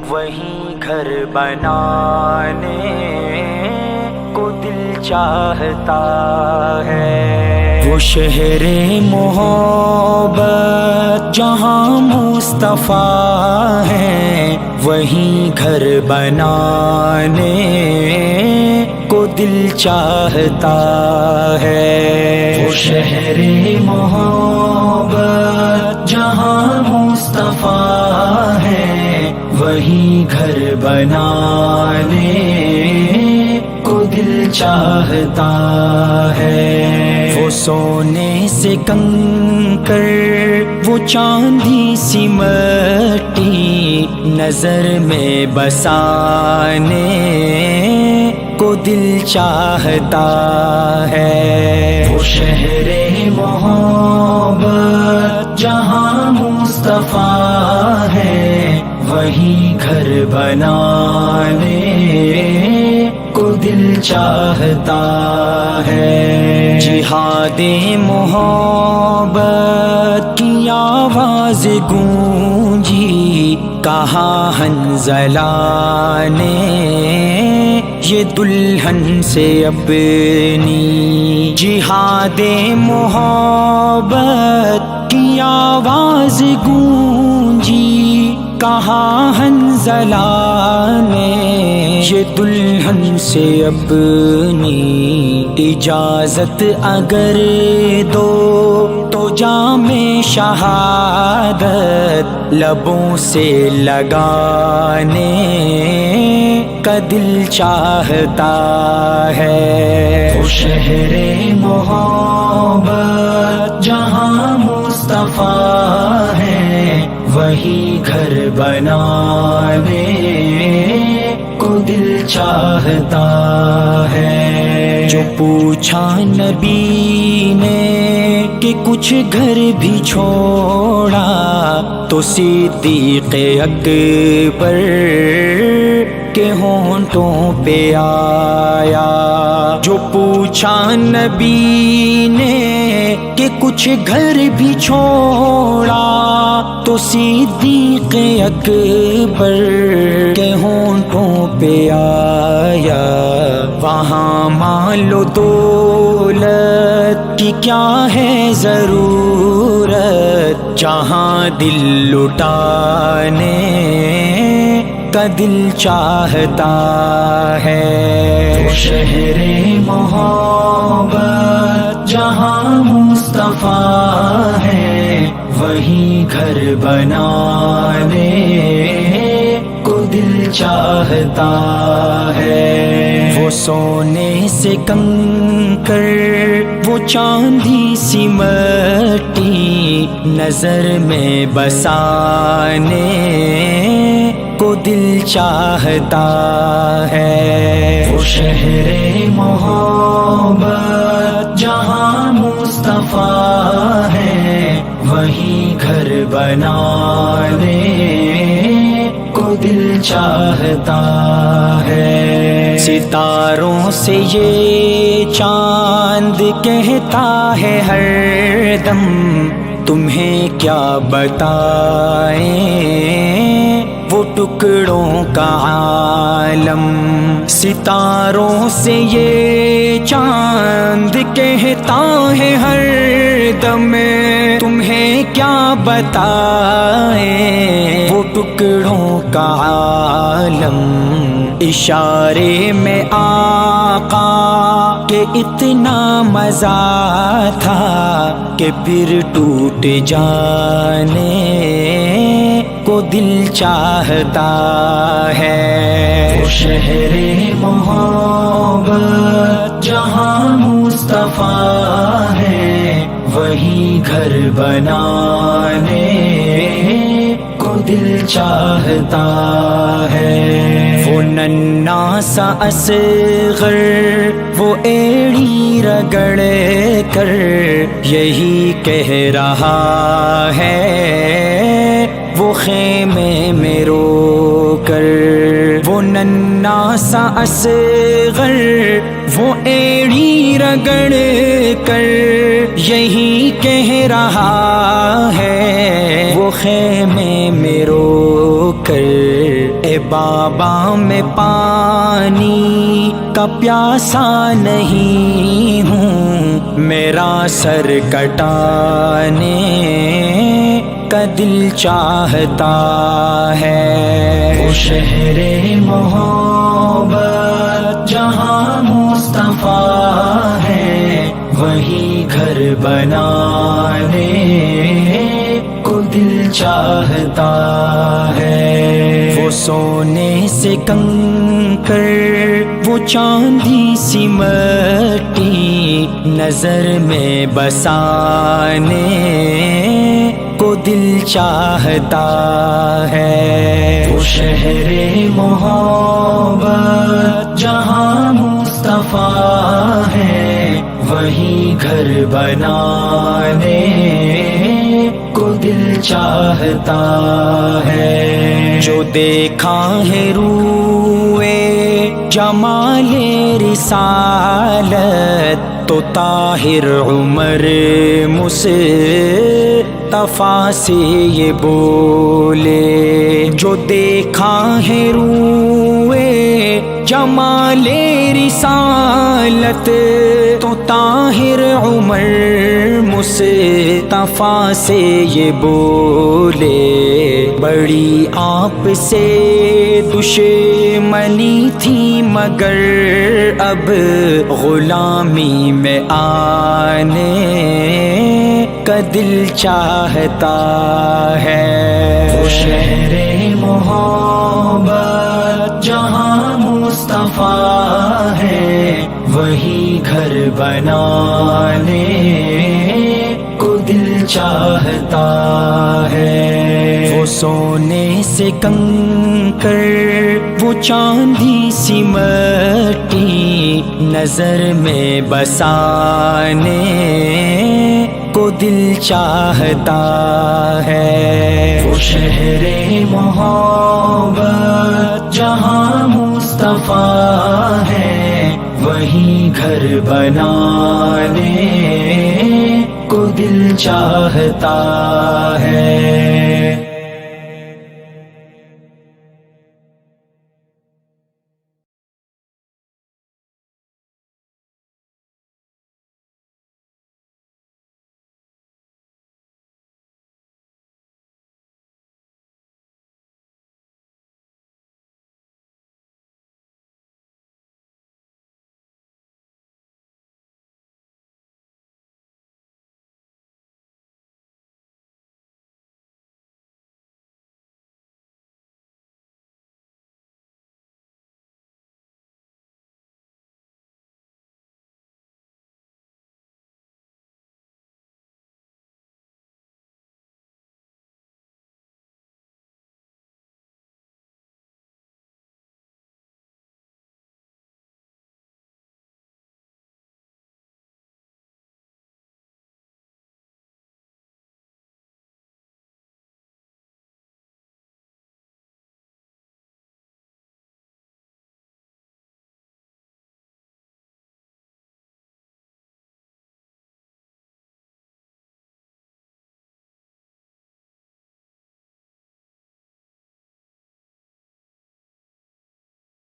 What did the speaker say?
وہیں گھر بنانے کو دل چاہتا ہے، وہ شہر محبت جہاں مصطفیٰ ہے، وہیں گھر بنانے کو دل چاہتا ہے، وہ شہر محبت جہاں مصطفیٰ ہے، وہیں گھر بنانے کو دل چاہتا ہے، وہ سونے سے کنکر وہ چاندی سی مٹی نظر میں بسانے کو دل چاہتا ہے، وہ شہر محبت جہاں مصطفیٰ ہے، وہیں گھر بنانے کو دل چاہتا ہے، جہاد محبت کی آواز گونجی کہاں حنظلہ نے یہ دلہن سے اپنی، جہاد محبت کی آواز گونجی کہاں حنظلہ نے یہ دلہن سے اپنی، اجازت اگر دو تو جام شہادت لبوں سے لگانے کا دل چاہتا ہے، وہ شہر محبت جہاں مصطفیٰ ہے، وہی گھر بنانے کو دل چاہتا ہے، جو پوچھا نبی نے کہ کچھ گھر بھی چھوڑا تو صدیق اکبر کے ہونٹوں پہ آیا، جو پوچھا نبی نے کہ کچھ گھر بھی چھوڑا تو صدیق اکبر کے ہونٹوں پہ آیا، وہاں مان لو دولت کی کیا ہے ضرورت، جہاں دل لٹانے کا دل چاہتا ہے، وہ شہر محبت جہاں مصطفیٰ ہے، وہیں گھر بنانے کو دل چاہتا ہے، وہ سونے سے کنکر وہ چاندی سی مٹی نظر میں بسانے کو دل چاہتا ہے، وہ شہر محبت جہاں مصطفیٰ ہے، وہیں گھر بنانے کو دل چاہتا ہے، ستاروں سے یہ چاند کہتا ہے ہر دم تمہیں کیا بتائیں وہ ٹکڑوں کا عالم، ستاروں سے یہ چاند کہتا ہے ہر دم تمہیں کیا بتائیں وہ ٹکڑوں کا عالم، اشارے میں آقا کہ اتنا مزہ تھا کہ پھر ٹوٹ جانے کو دل چاہتا ہے، وہ شہر محبت جہاں مصطفیٰ ہے، وہیں گھر بنانے کو دل چاہتا ہے، وہ ننھا سا اصغر وہ ایڑی رگڑ کر یہی کہہ رہا ہے وہ وہ خیمے میں رو کر وہ ننھا سا اصغر وہ ایڑی رگڑ کر یہی کہہ رہا ہے، وہ خیمے میں رو کر اے بابا میں پانی کا پیاسا نہیں ہوں، میرا سر کٹانے کا دل چاہتا ہے۔ وہ شہر محبت جہاں مصطفیٰ ہے، وہی گھر بنانے کو دل چاہتا ہے۔ وہ سونے سے کنکر وہ چاندی سی مٹی نظر میں بسانے کو دل چاہتا ہے۔ وہ شہر محبت جہاں مصطفیٰ ہے، وہی گھر بنانے کو دل چاہتا ہے۔ جو دیکھا ہے روئے جمال رسالت تو طاہر عمر مصطفیٰ سے یہ بولے، جو دیکھا ہے روئے جمال رسالت تو طاہر عمر مصطفیٰ سے یہ بولے، بڑی آپ سے دشمنی تھی مگر اب غلامی میں آنے کا دل چاہتا ہے۔ وہ شہر محبت جہاں مصطفیٰ ہے، وہی گھر بنانے کو دل چاہتا ہے۔ وہ سونے سے کنکر وہ چاندی سی مٹی نظر میں بسانے کو دل چاہتا ہے۔ وہ شہر محبت جہاں مصطفیٰ ہے، وہی گھر بنانے کو دل چاہتا ہے۔